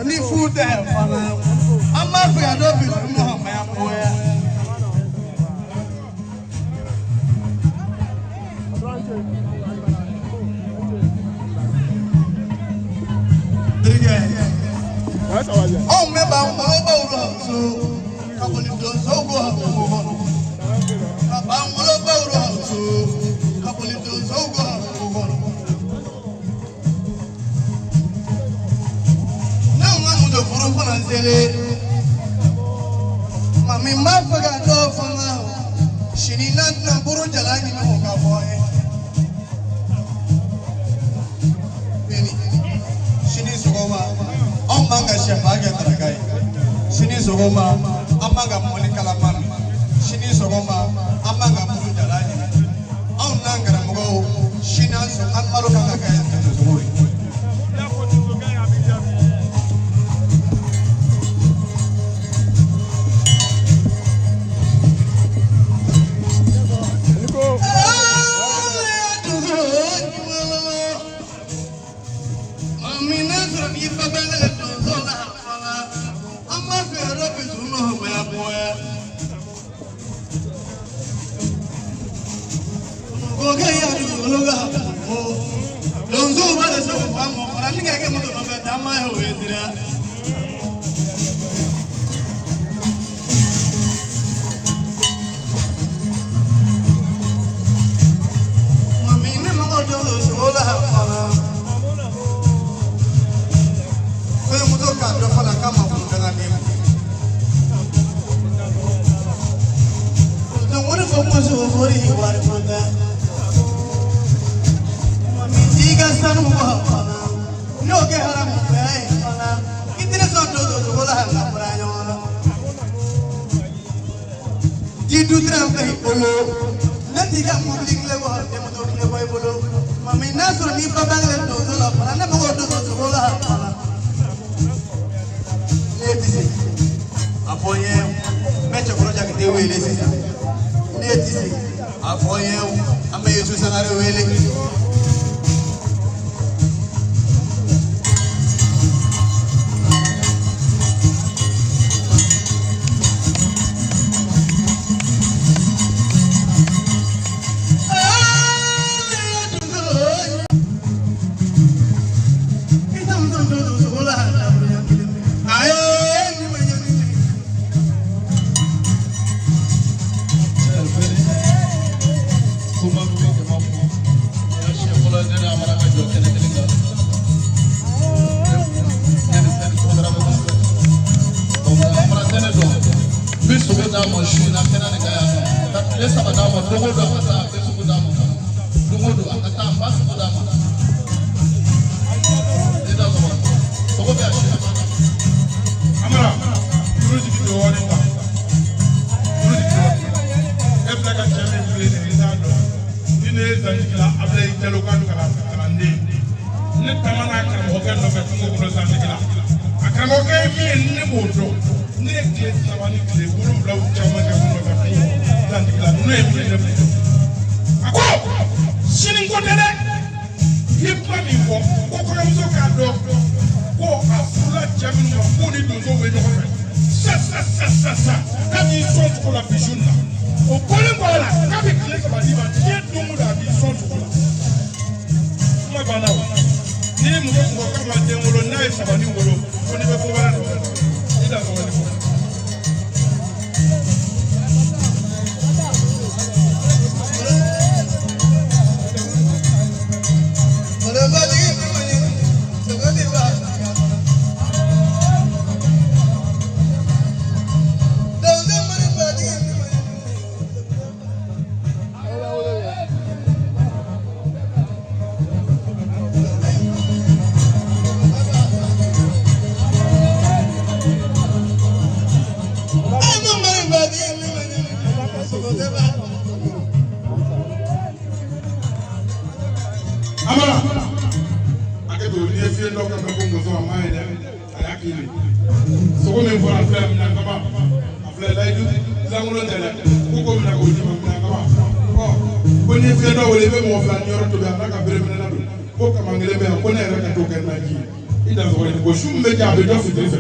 Ni food there, Father. I'm not for your dog, my boy. Oh, maybe I'm about so. I'm going to do so good. I'm about so. I'm going to do so good. Mami mafaga do fanga shini na buru jalani mo ka boy beni shini sogoma amanga shefaga tarakai shini sogoma amanga moni kala mami shini sogoma amanga buru jalani on nangara mo shina so amaro kanga kai to zuri ni fiye dɔ wele i bɛ mɔgɔ fila ni yɔrɔ tobi a n'a ka bere minɛ na don ko kamangelen bɛ yan ko ne yɛrɛ ka t'o kɛ naji ye i da sɔgɔ ko su min bɛ kɛ a bɛ dɔ fitiri fɛ.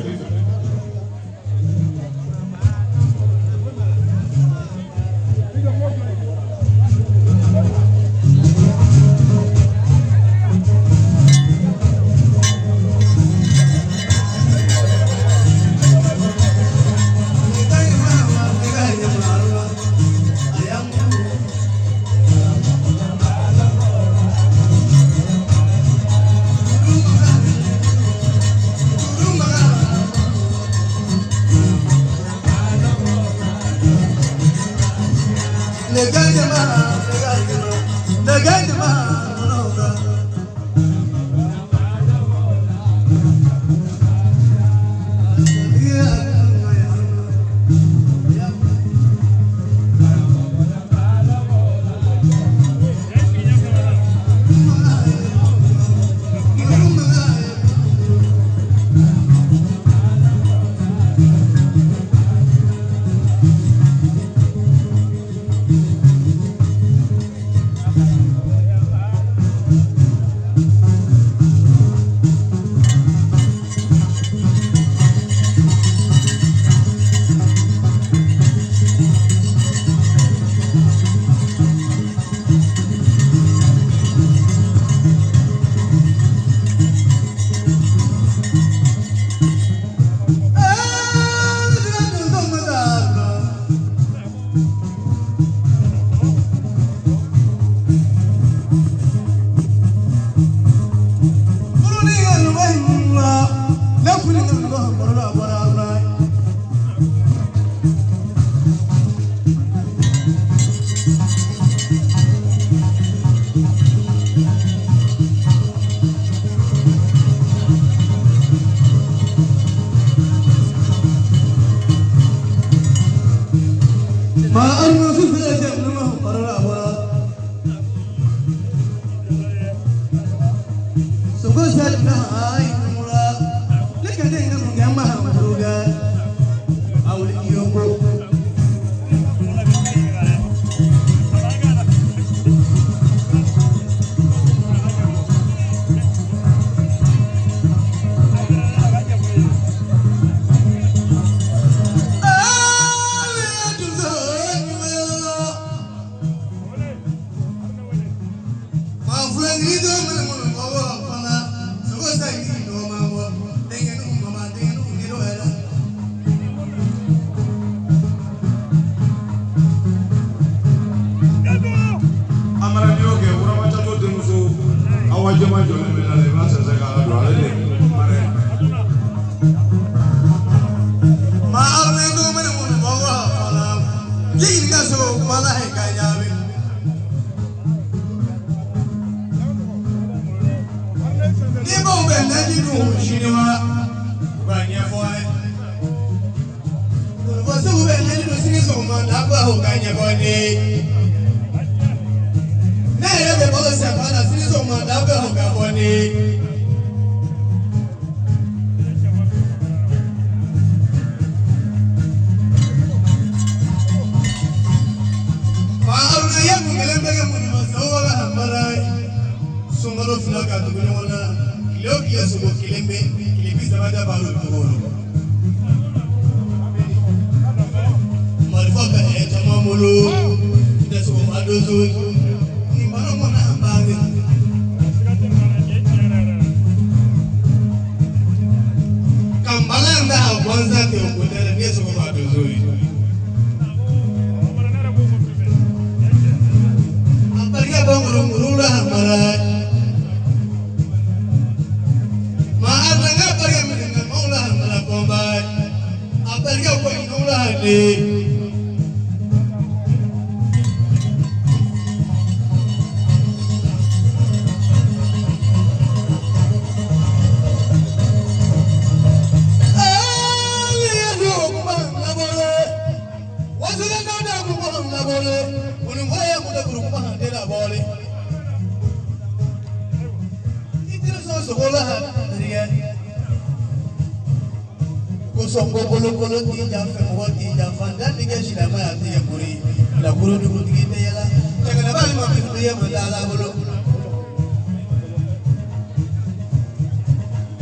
La ma mi ye ma la bolo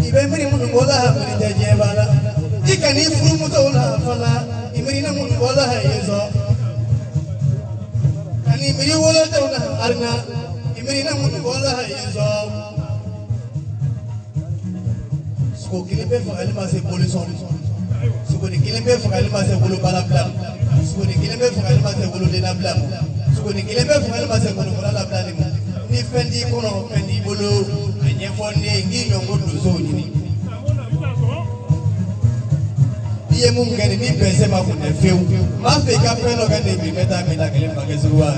ibe miri mun bola miri de je bala ikani furu mu to la fala imiri na mun bola yezo kani miri wala to na arna imiri na mun bola yezo sko kile be fa alma se polison sko ni kile be fa alma se bolo bala blam sko ni kile be fa alma se bolo de na blam sko ni kile be fa alma se bolo bala blam ni fendi kono fendi bolo enye fonde ngi nyongo duzo ni iye mu ngene ni pese ma ko ne feu ma fe ka fe no ga ne bi meta mi na kile ma ke zuwa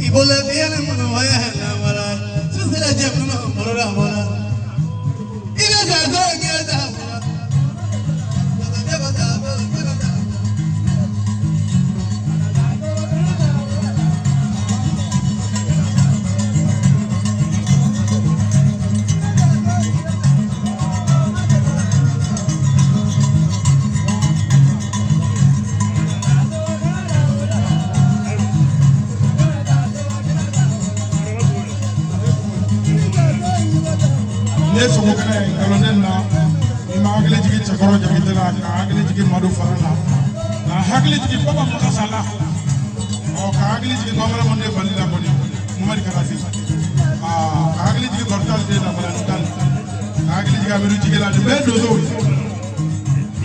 ibola biene mo wa ya na wala susila je mo mo ra mo na ina da go ge da Yesu mukana kalonena ima agile jigi chakoro jagitela ka agile jigi madu farala na agile jigi baba makasala o ka agile jigi gomara monde balila boni mumari karafi ka agile jigi gortal de na bala ngal ka agile jigi amiru jigi la de bedo do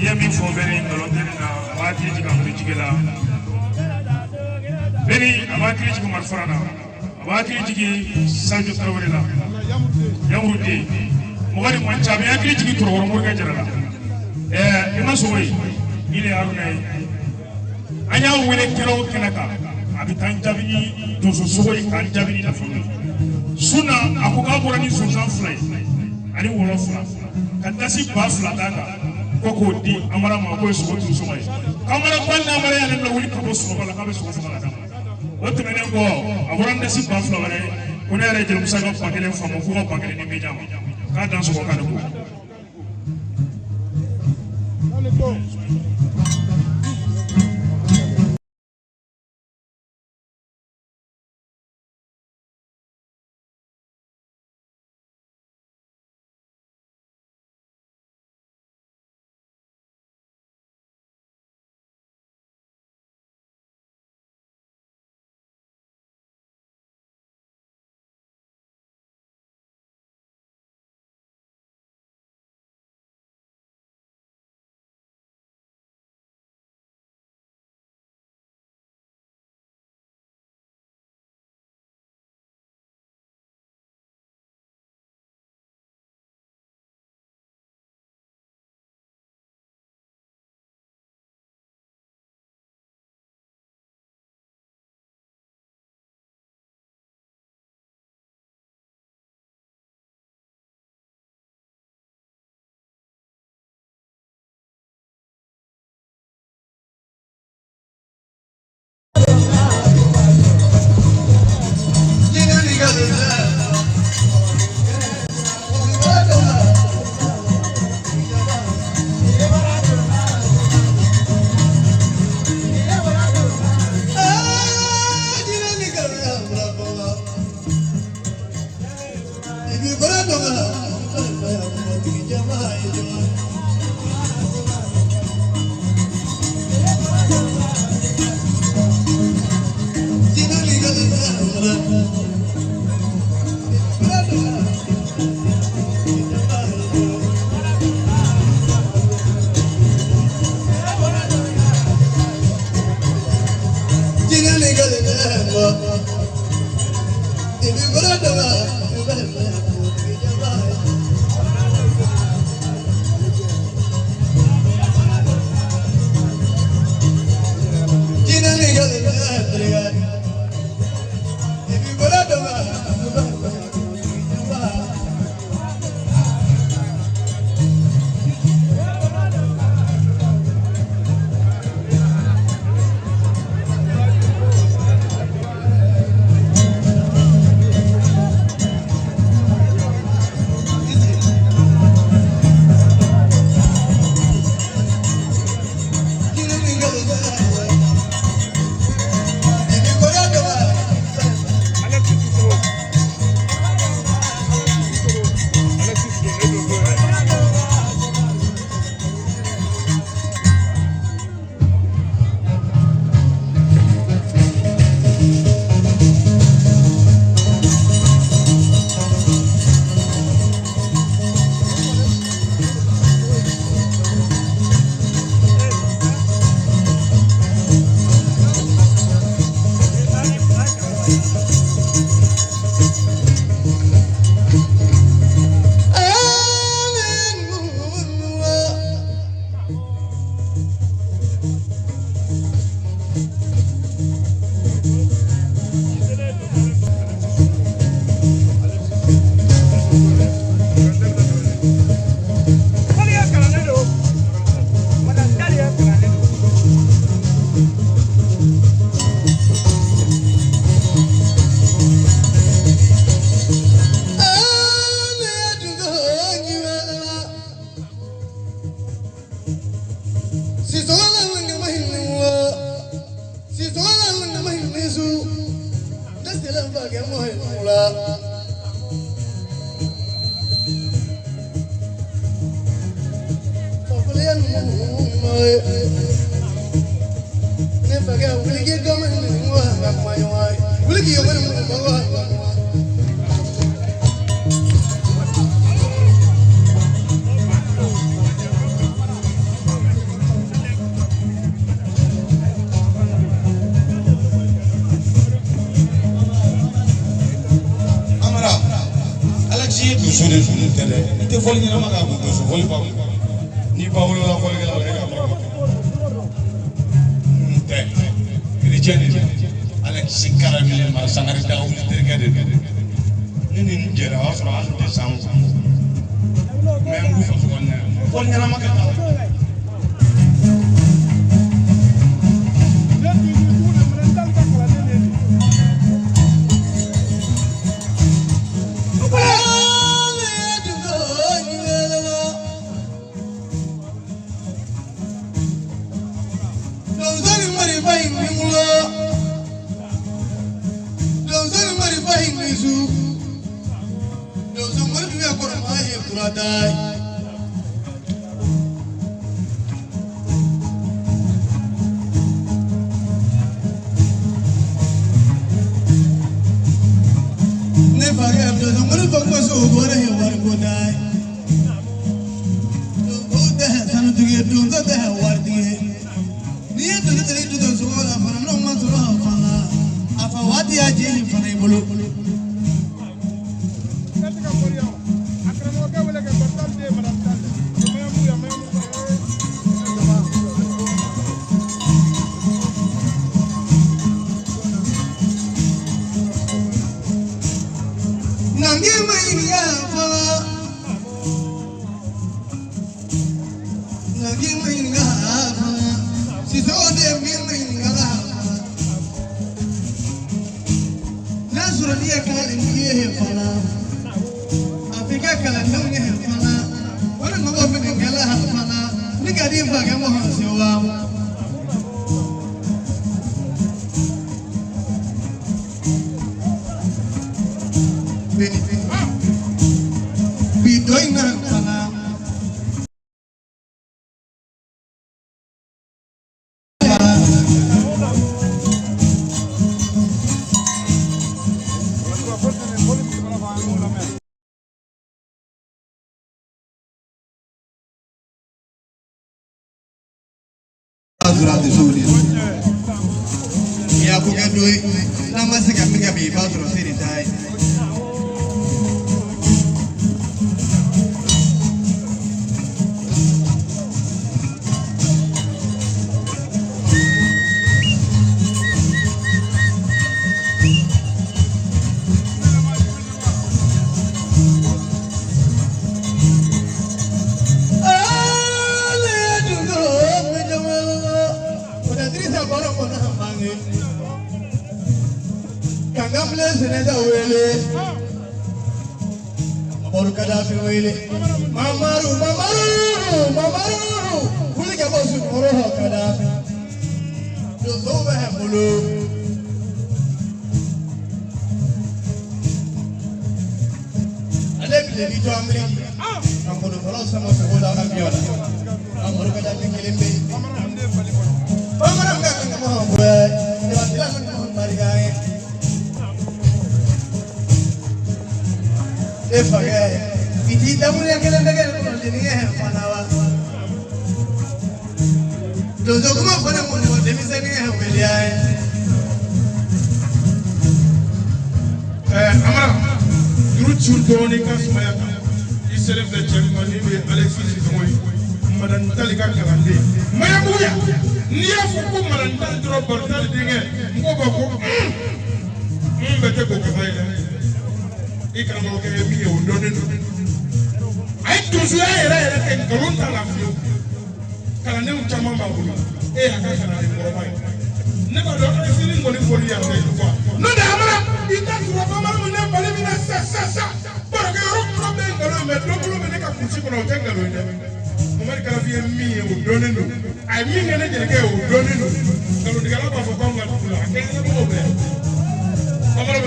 yemi fo beri kalonena wati jigi amiru jigi la beri awati jigi marfarana awati jigi sanju tawre la yamrude mugari mancha be akili jigi toro wor morga jarala ima soyi ile aruna anya wele kero kenaka abitan jabini to so soyi kan jabini na fami suna akuga borani sunsan fly ani woro fla kadasi ba fla daga koko di amara ma ko so to so mai kamara kwalla amara ya na wuli ko so bala ka be so fala da wotu menen ko aboranda si ba fla wala ko ne re jëm saga pakele famo fu ko pakele ni media ka dan so ko ka ko Ite foli ni nama ka ko so foli pa ni pa wolo la foli la ka te ni jeni ala ki karamile ma sangari ta o terga de ni jera asra an de sam même bu fa ko ne foli ni nama ka ya ko ga doy na ma se ga mi ga bi ba dro se ri dai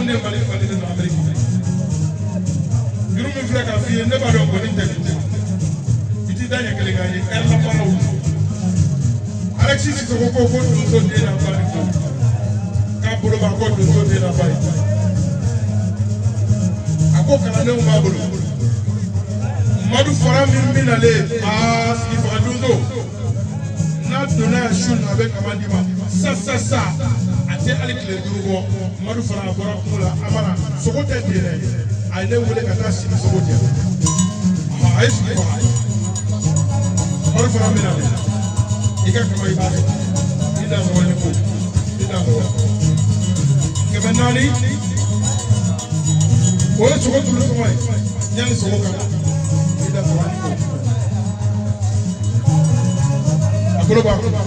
ne mali fali de Amerika yuru min filɛ ka f'i ye ne b'a dɔn kɔni tɛ i ti da ɲɛ kelen kan ye ɛri la baaraw Alexis Sissoko ko donso den na ba ni ko k'a bolo b'a ko donso den na ba ye a ko kalandenw b'a bolo Madu fara min minalen sigi faga donso n'a donna yan su na a bɛ kaba di ma sa a tɛ hali tile duuru bɔ Madu fara a bɔra kungo la a mana sogo tɛ den dɛ a ye ne wele ka taa sigi sogo jɛ a ye sigi faga Madu fara minalen I ka kaba I b'a dɔn I da sɔgɔ ni ko I da sɔgɔ 400 o ye sogo tulu sɔgɔ ye yanni sogo ka na I da sɔgɔ ni ko a bolo b'a kɔnɔ.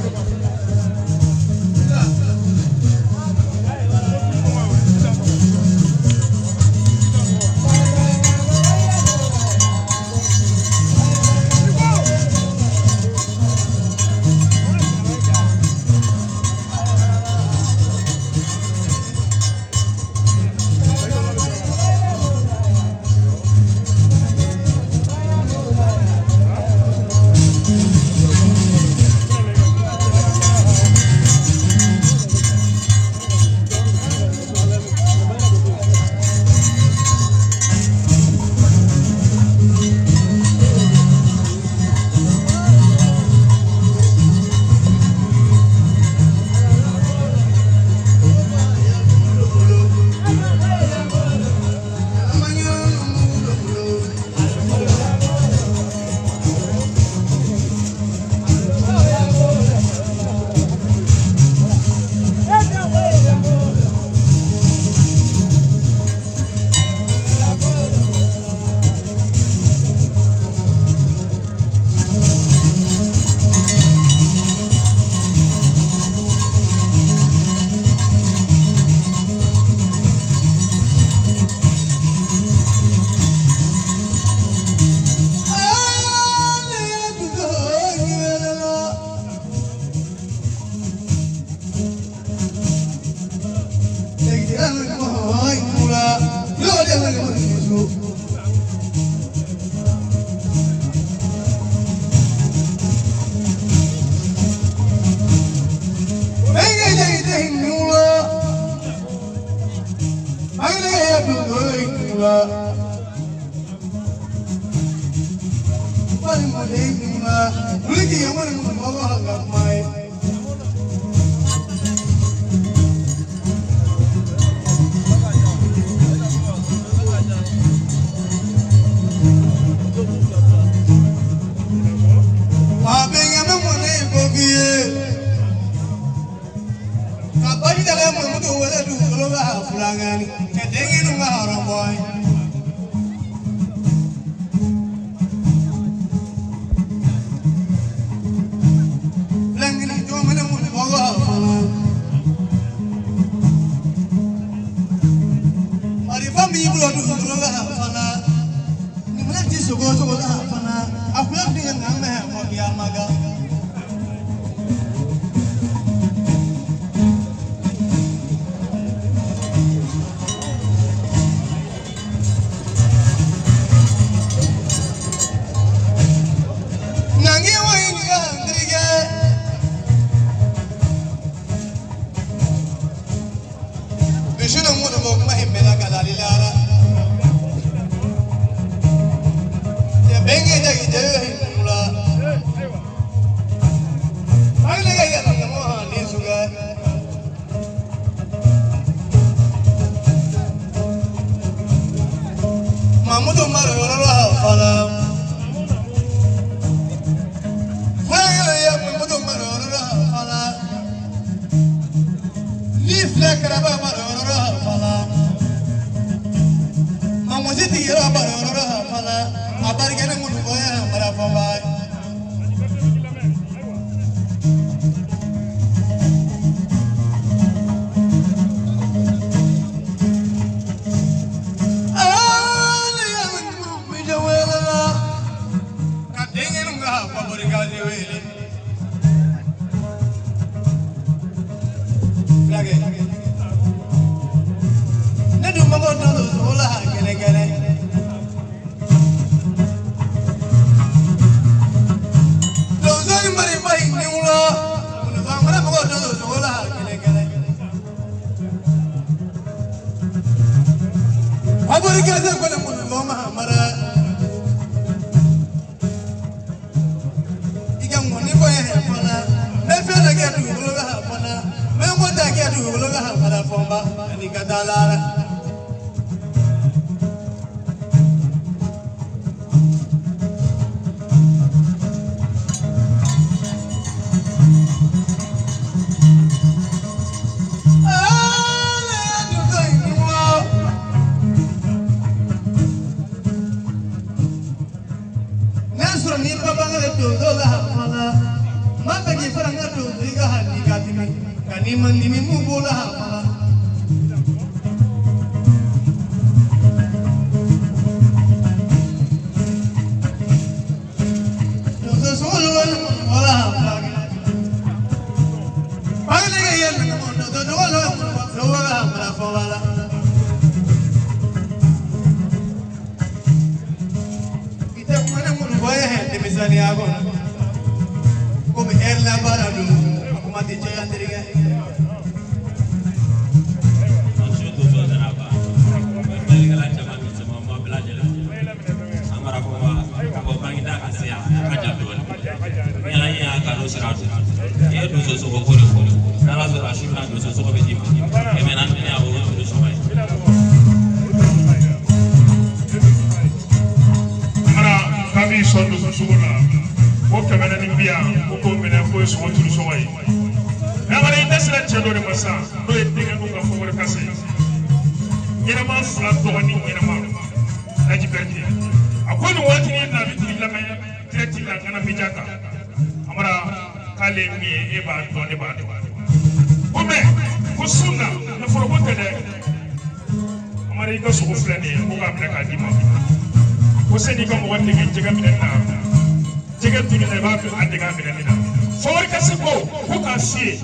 Amari kaza kwa mun loma amara igam ngoni ko he fona me fe na ke du lo ga fona me mo ta ke du lo ga amara fomba ni kadala Mandimi mubola hamala dozo solo wala hamala pagale ga yen dozo wala hamala fawala ite mana mun boye de misani ago come erla baradu akuma te jayandiriga ya dozo so ko ko na la so ashura dozo so ko be dima e mena ne ya wo do so mai ara kabi so do so la ko ke mena ni biya ko mena ko so to so mai na mari desra chedo de masa do e dinga ko ka fo wala kase ina ma fla do ni ina ma aji berti akwai ni wati ni na bi la mai treti la kana bijaka amara kale mi e ba to ne ba to kome ko sunna na foro ko tede amara iko so ko flani ko ga bla ka dima ko se ni ko mo wati ke jega mi na jega tu ne ba ko ande ga mi na foro ka se ko ka sie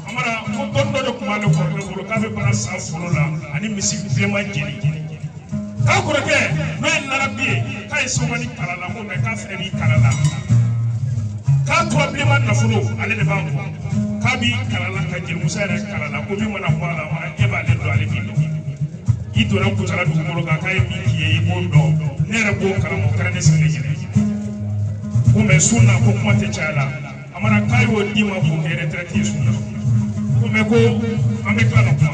amara ko don do ko malo ko ko ka be para sa foro la ani misi vraiment jeli ka ko ke no en larabie ka so mani kala la mo ka fere ni kala la ka problema na fulo ale de banko ka bi kalala ka jil musa re kalala ko mi mana wala wa e ba le do ale bi do ito ran ko tara du ko ka kay mi ki e mo do ne re ko kala mo kara ne sene jine ko me sunna ko ko te chala amara kay wo di ma ko ke retraite sunna ko me ko ambe kala ko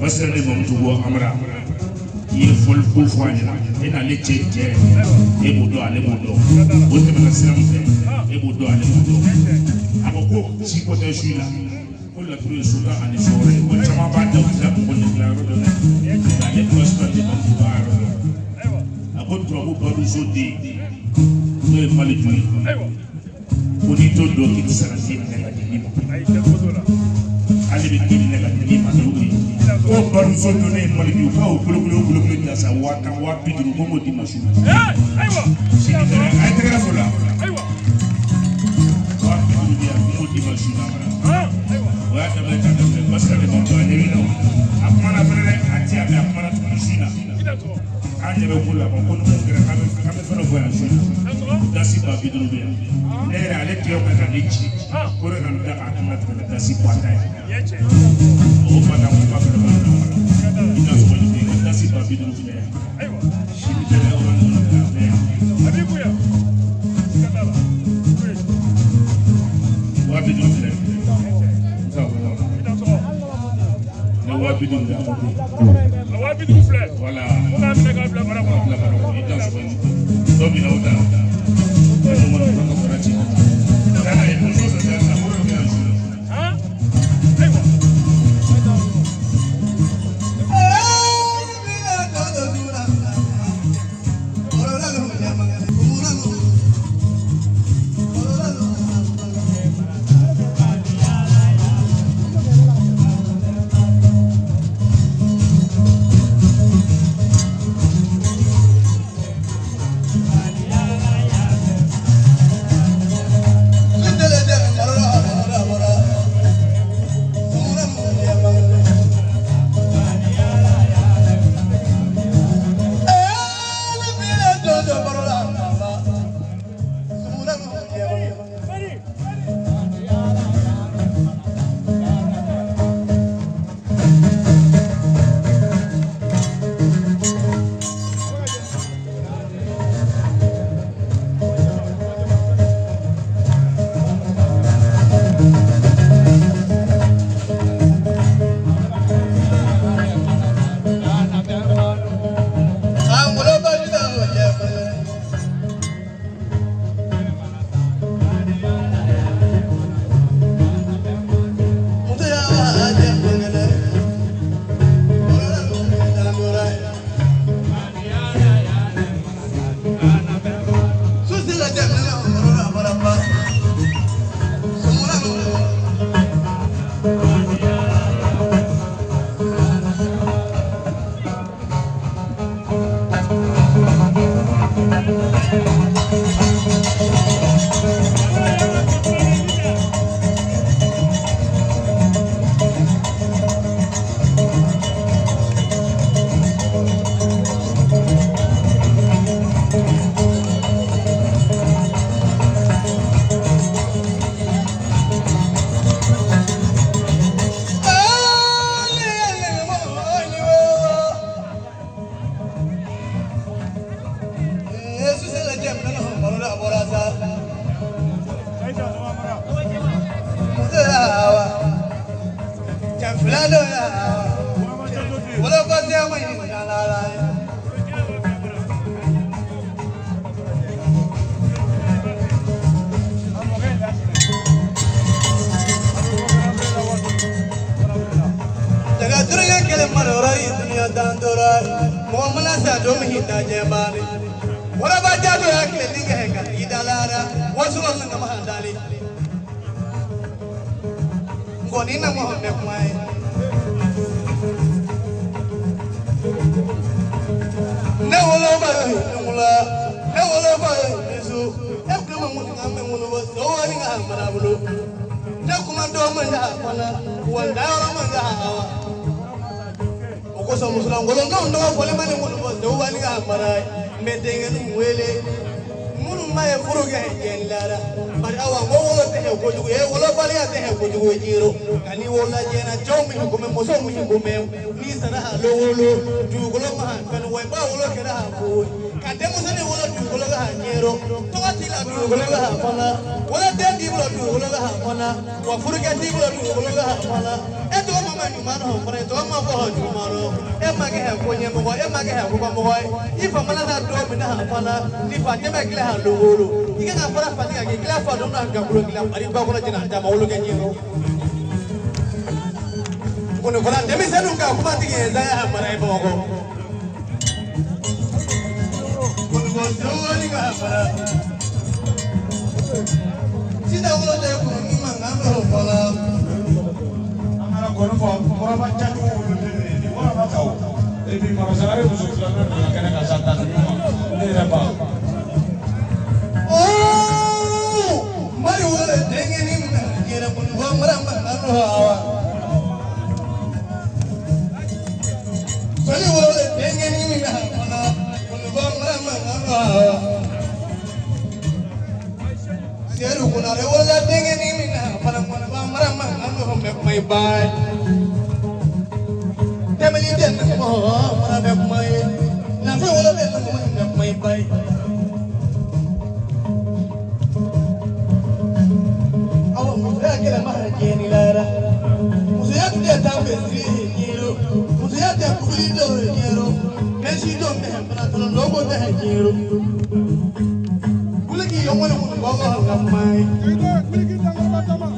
Parce que les hommes tout amra il faut le pouvoir et dans les tchèques et bodo ale bodo bodo na silam et bodo ale bodo aboko si ko te jula ko la plus souvent en effort ko chama ba da la ko ni la ro dans les postes de pouvoir abot trop pas du jodi ne pas le tuer ko ni to do ki sara ti ne ni mo ale be ki ne ni ma do o baru so do ne mali bi fa o kulo ya sa wata wa bidru mo di masu aywa si ay tere fo la aywa wa bidru ya mo di masu na aywa wa ta be ta de basta de mo ba ne no apana fere ati abi apana to shina anye be kula ko no mo kere ka be fere voyage dasi ba bidru ya ne ale ti o ka ni chi ko re kan da ka na to dasi kwata yeche o pa na mo ba ko ina so ni dasi ba bidru ya aywa shi ni de o na habibu ya kadala wa bidru ya so ina so ne wa bidon da awa bidon fle wala ona mina ka bla bara bla bara i dan so do bi na uta no mo ko prati kana e mo so da na mo mi asu ha aiwa Awak muda kira mahar jeni lara, muda tu dia tahu besri jelo. mo da hajiro kuligi yo mo mo go ga mai kuligi tanga tama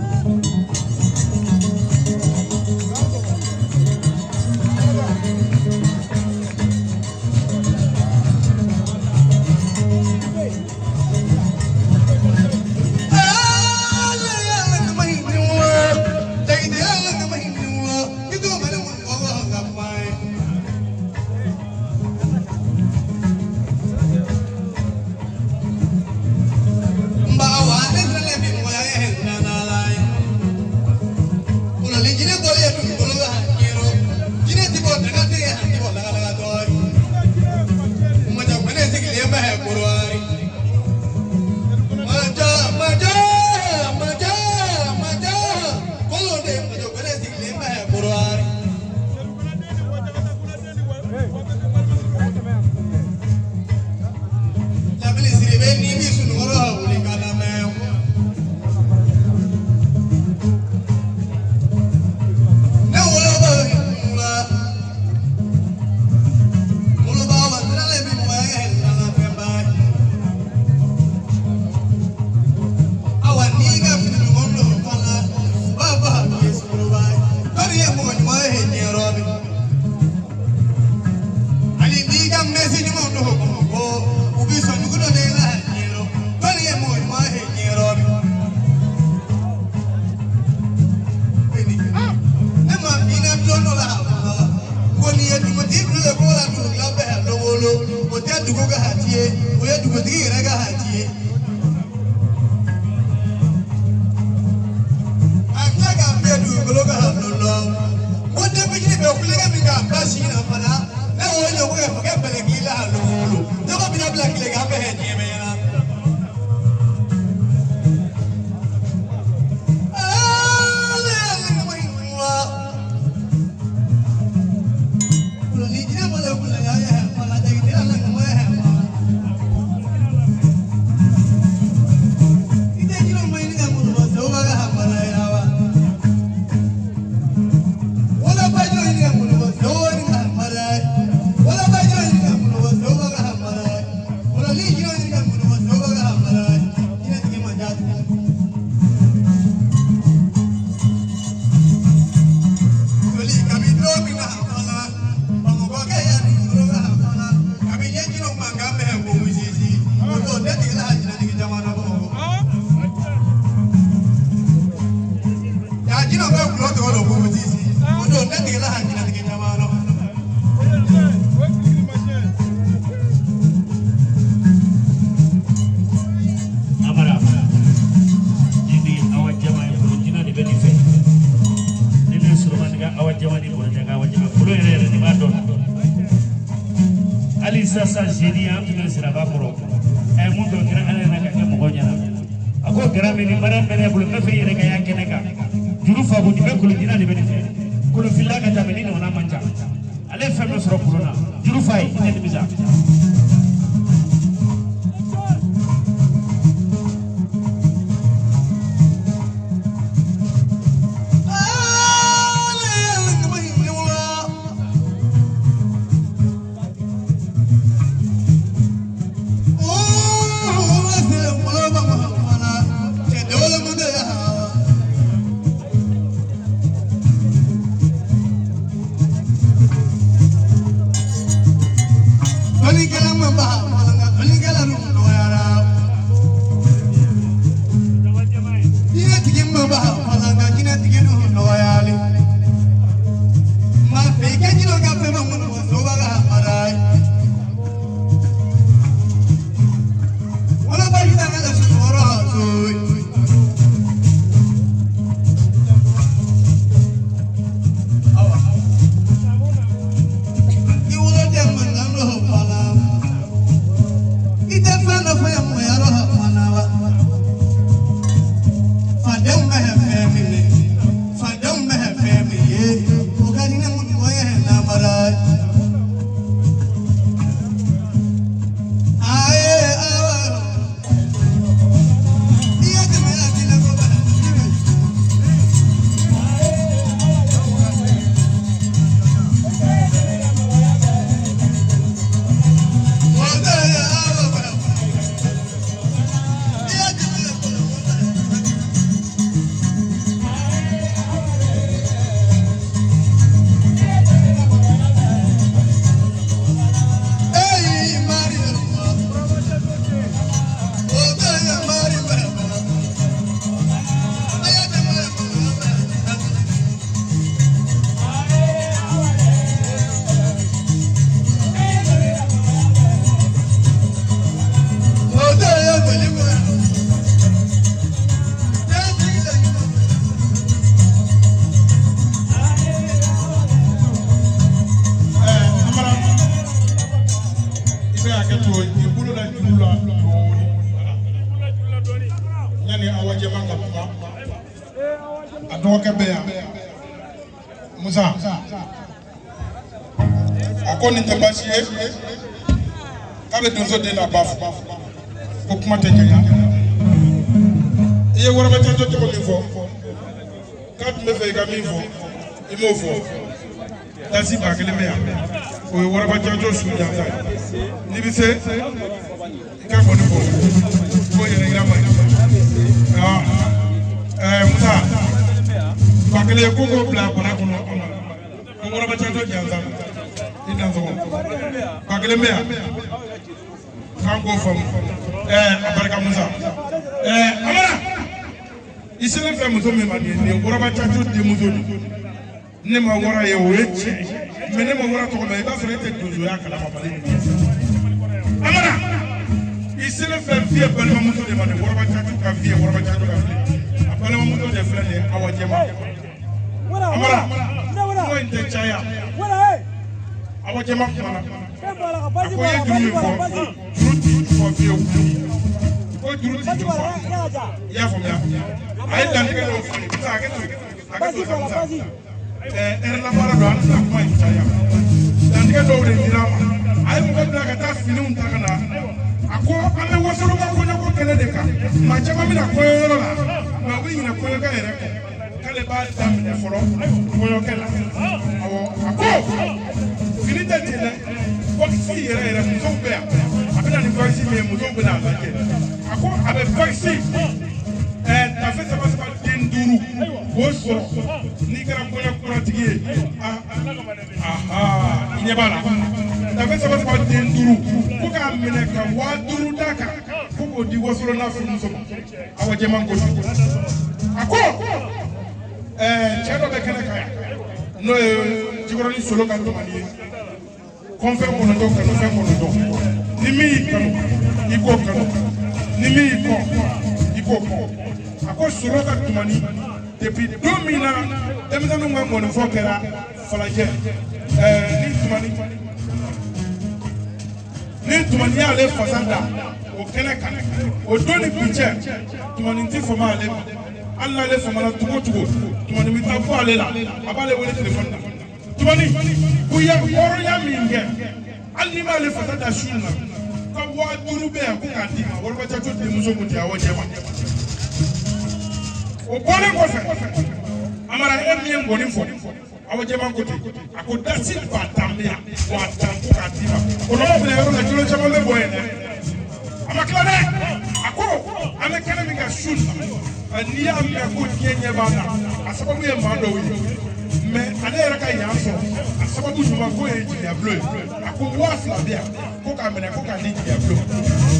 Sasa jadi am tu sira ba koro mun do kira ala na ka mo gonya na ako kira me ni mara pele bulu ka fe yere ka yakene ka juru fa bu di be kulu dina ni be fe kulu filla ka ta me ni na manja ale fe no sro kulu na juru fa yi ni biza a dɔgɔkɛ bɛ yan Musa a ko nin tɛ baasi ye k'a bɛ donso den na ba fo ko kuma tɛ janya i ye waraba caco cogo min fɔ k'a tun bɛ fɛ i ka min fɔ i m'o fɔ dasi ba kelen bɛ yan o ye waraba caco su jansa ye n'i bɛ se i ka kɔni fɔ k'o yɛrɛ yira ma ye Musa ba kelen ko k'o bila bana kɔnɔ ko waraba caco jansa i dan sɔgɔ ba kelen bɛ yan k'an k'o faamu a barika Musa Amara i selen fɛ muso min ma nin ye waraba caco denmuso de ne ma wara ye o ye tiɲɛ mais ne ma wara tɔgɔ mɛn i b'a sɔrɔ e tɛ donsoya kalama Mali min Amara i selen fɛ vie balimamuso de ma nin waraba caco ka vie waraba caco ka vie a balimamuso de filɛ nin ye Awa Jɛma Amara ko in tɛ caya Awa Jɛma kumana a ko i ye juru min fɔ juru ti fɔ fiyewu ko juru ti jɔ fɔ i y'a faamuya a ye dantigɛ dɔw fɔ Musa a kɛ to sa Musa la baara dɔ an tɛna kuma in caya dantigɛ dɔw de dira a ma a ye mɔgɔ bila ka taa finiw ta ka na a ko an bɛ Wasolo ka kɔɲɔko kɛnɛ de kan maa caman bɛna kɔɲɔyɔrɔ la nka u bɛ ɲinɛ kɔɲɔkɛ yɛrɛ kɔ k'ale b'a daminɛ fɔlɔ kɔɲɔkɛ la awɔ a ko fini tɛ ten dɛ vakisi yɛrɛ musow bɛ yan a bɛ na ni vakisi min ye musow bɛ na a lajɛ a ko a bɛ vakisi tafe saba den 5 k'o sɔrɔ n'i kɛra kɔɲɔkuratigi ye i ɲɛ b'a la tafe saba den 5 ko k'a minɛ ka 5000 d'a kan ko k'o di Wasolo n'a furumuso ma Awa Jɛma gosi a ko cɛ dɔ bɛ kɛnɛ kan yan n'o ye Jikɔrɔni Solo ka dɔgɔnin ye fɛn kɔnɔntɔn kanu fɛn kɔnɔntɔn ni min y'i kanu i k'o kanu ni min y'i kɔ i k'o kɔ a ko Solo ka tumani depuis don min na denmisɛnninw ka mɔnifɔ kɛra Falajɛ ni tumani y'ale fasa da o kɛnɛ kan o don ni bi cɛ tumani ti fama ale ma hali n'ale famana cogo o cogo tumani bɛ taa bɔ ale la a b'ale wele telefɔni na tumani u ye hɔrɔnya min kɛ hali n'i m'ale fasa da su in na ka 5000 bɛ yan ko k'a d'i ma waraba caco denmuso kun tɛ Awa Jɛma o bɔlen kɔfɛ Amara e min ye ngɔni fɔ Awa Jɛma ko ten a ko dasi 1000 bɛ yan 1000 ko k'a d'i ma o nɔgɔ filɛ yɔrɔ la jolo caman bɛ bɔ yen dɛ a ma tila dɛ a ko an bɛ kɛnɛ min ka su in na n'i y'a mɛn ko diɲɛ ɲɛ b'a la a sababu ye maa dɔw ye mais ale yɛrɛ ka yan sɔrɔ a sababu ɲuman ko ye jigiya bulon ye a ko 2000 bɛ yan ko k'a minɛ ko k'a di jigiya bulon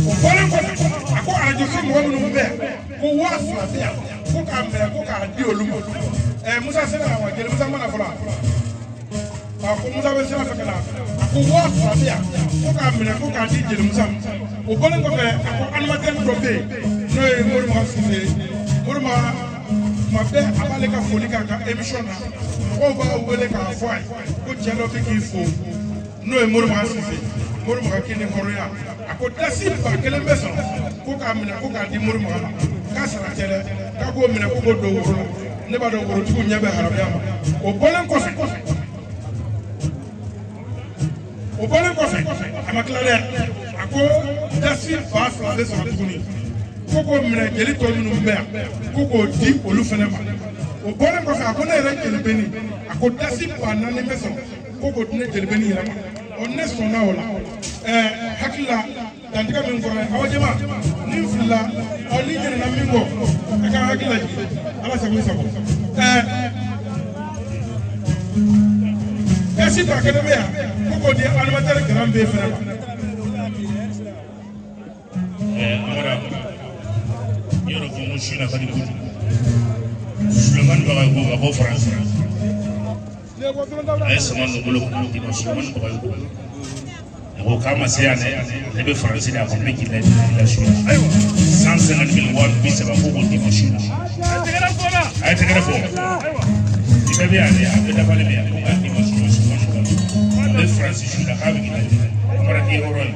o bɔlen kɔfɛ a ko arajo so mɔgɔ minnu bɛ yan ko 2000 bɛ yan ko k'a minɛ ko k'a di olu ma Musa sera wa jeli Musa mana fɔlɔ a ko Musa bɛ sira fɛ ka na a ko 2000 bɛ yan ko k'a minɛ ko k'a di jeli Musa ma o bɔlen kɔfɛ a ko animateur dɔ bɛ yen n'o ye Moriba Sise Moriba tuma bɛɛ a b'ale ka foli k'a ka émission na mɔgɔw b'a wele k'a fɔ a ye ko cɛ dɔ bɛ k'i fo n'o ye Moriba Sise Moriba ka kini hɔrɔnya a ko dasi 1000 bɛ sɔrɔ ko k'a minɛ ko k'a di Moriba ma k'a sara tɛ dɛ k'a k'o minɛ ko k'o don woro la ne b'a dɔn worotigiw ɲɛ bɛ haramuya ma o bɔlen kɔfɛ a ma tila dɛ a ko dasi 2000 bɛ sɔrɔ tuguni ko k'o minɛ jeli tɔ minnu bɛ yan ko k'o di olu fana ma o bɔlen kɔfɛ a ko ne yɛrɛ jelibeni a ko dasi 4000 bɛ sɔrɔ ko k'o di ne jelibeni yɛrɛ ma ɔ ne sɔnna o la hakili la dantigɛ min fɔra Awa Jɛma ni n filila ɔ ni ɲinɛna min kɔ a ka hakili lajigin Ala sago i sago dasi 1000 bɛ yan ko k'o di animateur grand bɛɛ fana ma. Amara yɔrɔ ko mo su na ka di kojugu Sulemani Bagayogo ka bɔ Faransi a ye sama ninnu bolo di ma Sulemani Bagayogo a ko k'a ma se yan dɛ ne bɛ Faransi de a kɔni bɛ k'i la su la 150 000 waa 30 ko k'o di ma su la a ye tɛgɛrɛ fɔ i bɛɛ bɛ yan dɛ a bɛɛ dafalen bɛ yan ko k'a di ma su la Sulemani Bagayogo a bɛ Faransi su la k'a bɛ k'i la Amara k'i ye hɔrɔn ye.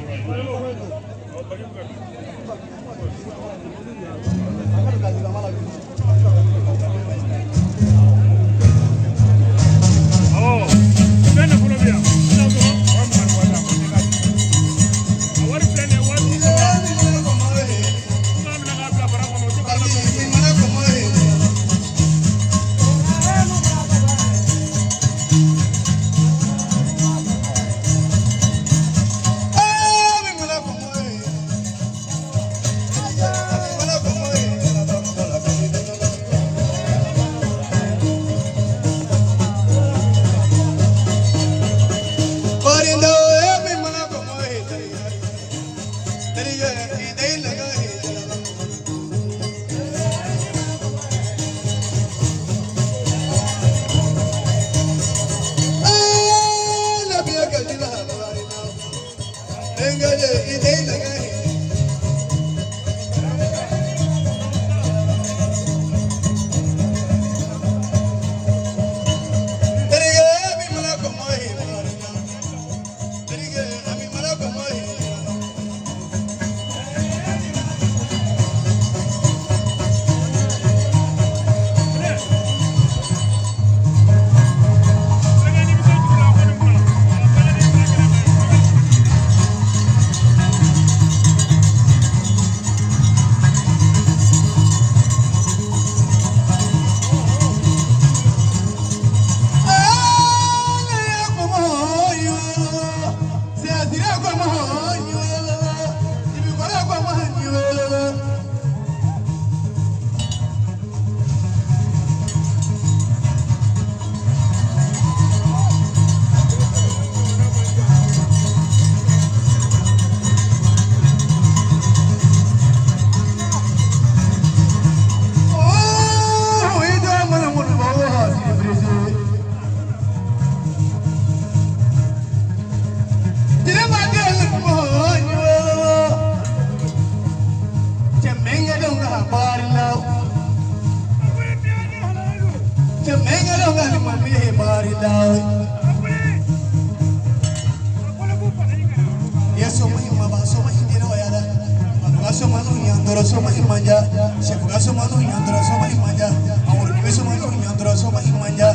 Sefuga somano nyandra soma imanja awur kibe somano nyandra soma imanja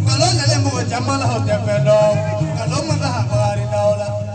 kalau nale mo jamala hote pedo kalau mata habari daula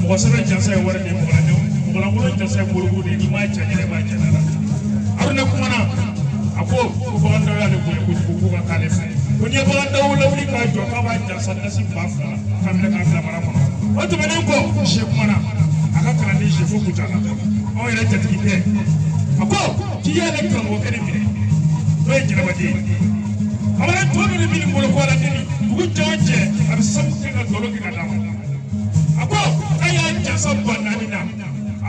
wasabɛ jasa ye wari de mɔgɔlankolon jasa ye bolobu de n'i m'a cɛ ɲɛnɛ b'a cɛ la Haruna kumana a ko bagandaw y'ale bonya kojugu ko ka k'ale fɛ ko n'i ye bagandaw lawuli k'a jɔ k'a b'a jasa nasi 2,000 k'a minɛ k'a bila mara kɔnɔ o tɛmɛnen kɔ sɛ kumana a ka kalanden sɛ fo Kucala anw yɛrɛ jatigikɛ a ko k'i y'ale karamɔgɔkɛ de minɛ n'o ye Jɛnɛbaden ye a mana tɔ dɔ de bɛ nin bolo ko ala deni dugu cɛw cɛ a bɛ sabu kɛ ka nkalon kɛ ka d'a ma a ko a y'a jasa 4,000 na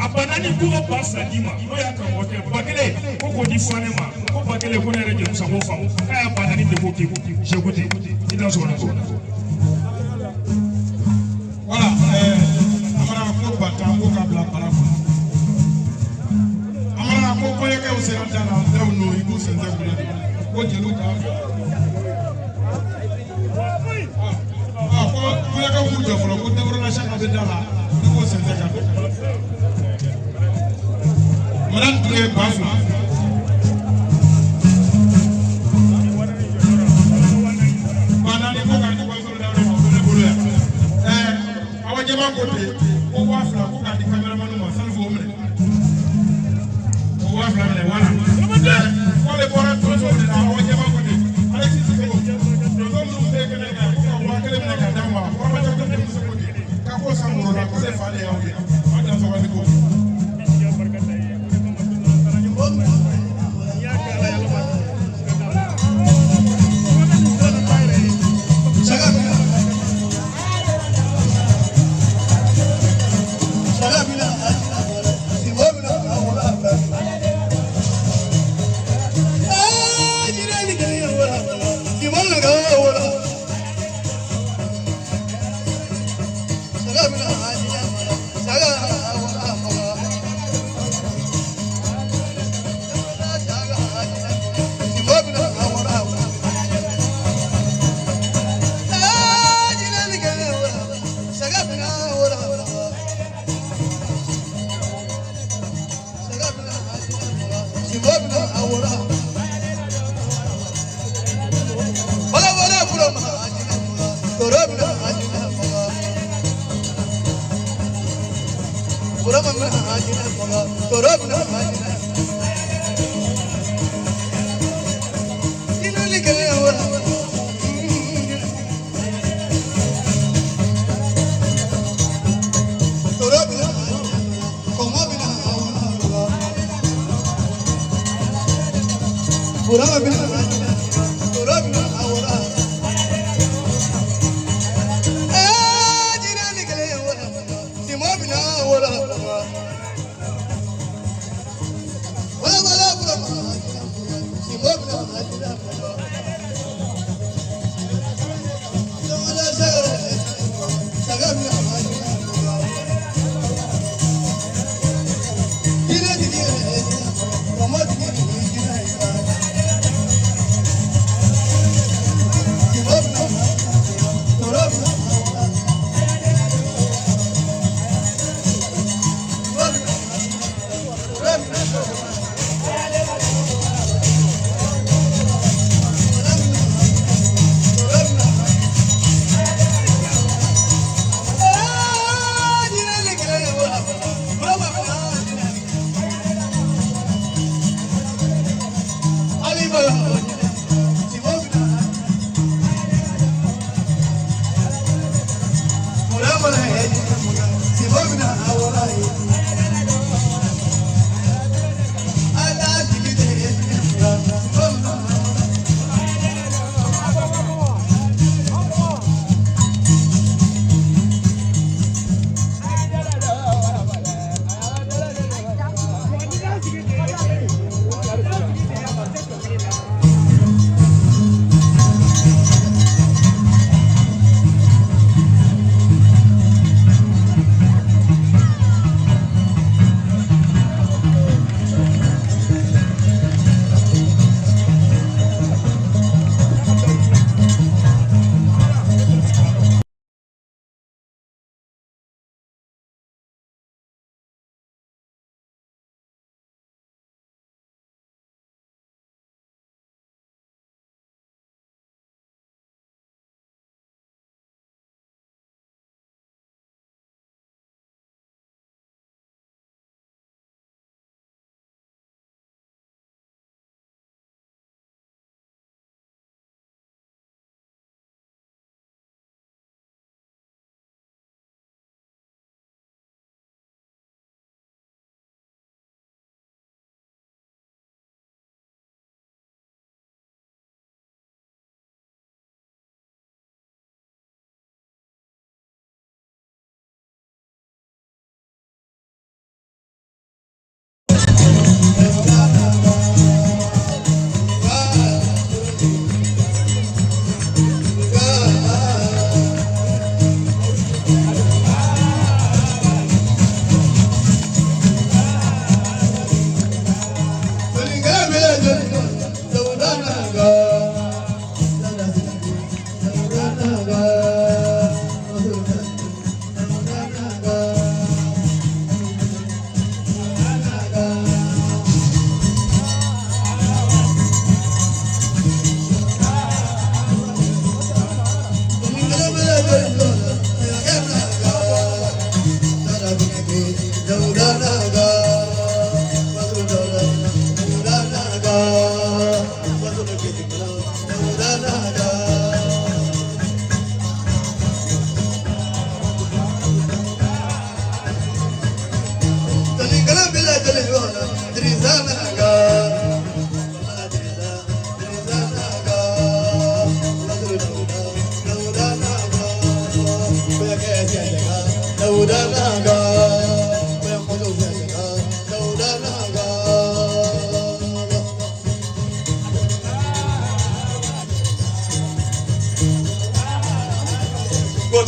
a banani ko ka 2,000 d'i ma n'o y'a karamɔgɔkɛ 1,000 ko k'o di fɔ ne ma ko 1,000 ko ne yɛrɛ jɛmusa k'o faamu k'a y'a banani de k'o kɛ seko ten i t'a sɔrɔ ne ko. Voilà, amara ko bata ko ka bila bara kɔnɔ amara ko kɔɲɔkɛw sera da la daw n'o i b'u sen tɛ kule ko jeliw ka ko kɔɲɔkɛw b'u jɔ fɔlɔ ko décoration bɛ da la i b'u sen tɛ ka don madame Touré Bafou banani ko ka di waso da la ko ne bolo ya awa jama ko te ko wa fila ko ka di cameraman ma san fo mene ko wa fila mene wala ko le bora to so de awa jama ko te alexis ko mu be kene ka ko wa kele mene ka dama ko ma ta ko te so ko te ka ko samuro na ko se fa de ya o ma ta so wa ni ko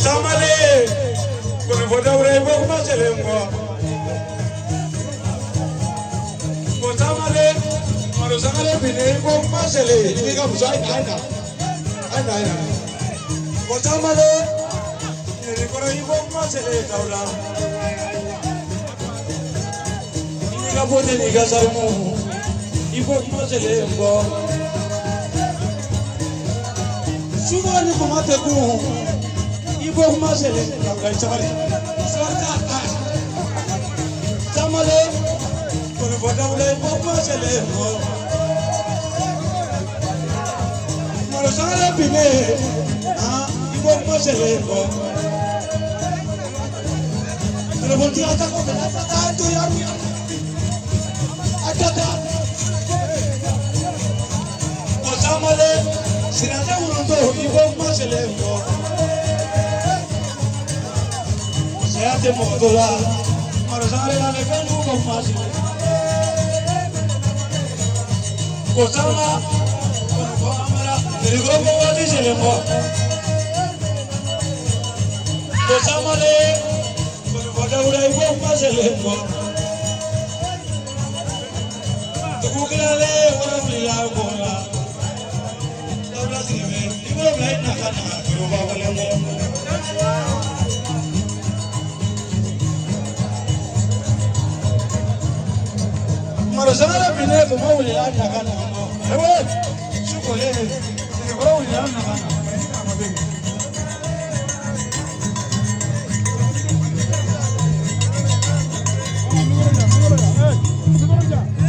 Samale, kone foda ure ko kuma selengo. Ko samale, maro samale bine ko kuma sele. Ini ka busai aina. Ko samale, ini ko rai ko kuma sele kaula. Ini ka bote ni ka sarmu. Ibo kuma selengo. Suba ni kuma teku. Ibo kuma sele kaula sabari. Sarta samale kone foda ule ibo kuma selengo. Maro samale bine ibo kuma selengo. Kone foda ata ko ata tu yaru ata samale sinada urundo ibo kuma selengo. Seate motola maro samale na kanu ko kuma selengo. Ko sama ko amara dirigo ko wadi selengo. Ko samale ko foda ura ibo kuma selengo. Tukukilale ora bila bola. Ibo blai na kana ko ba selengo. Maro samale bine ko mawli na kana. Ewe shukole ni ko mawli na kana. Hey,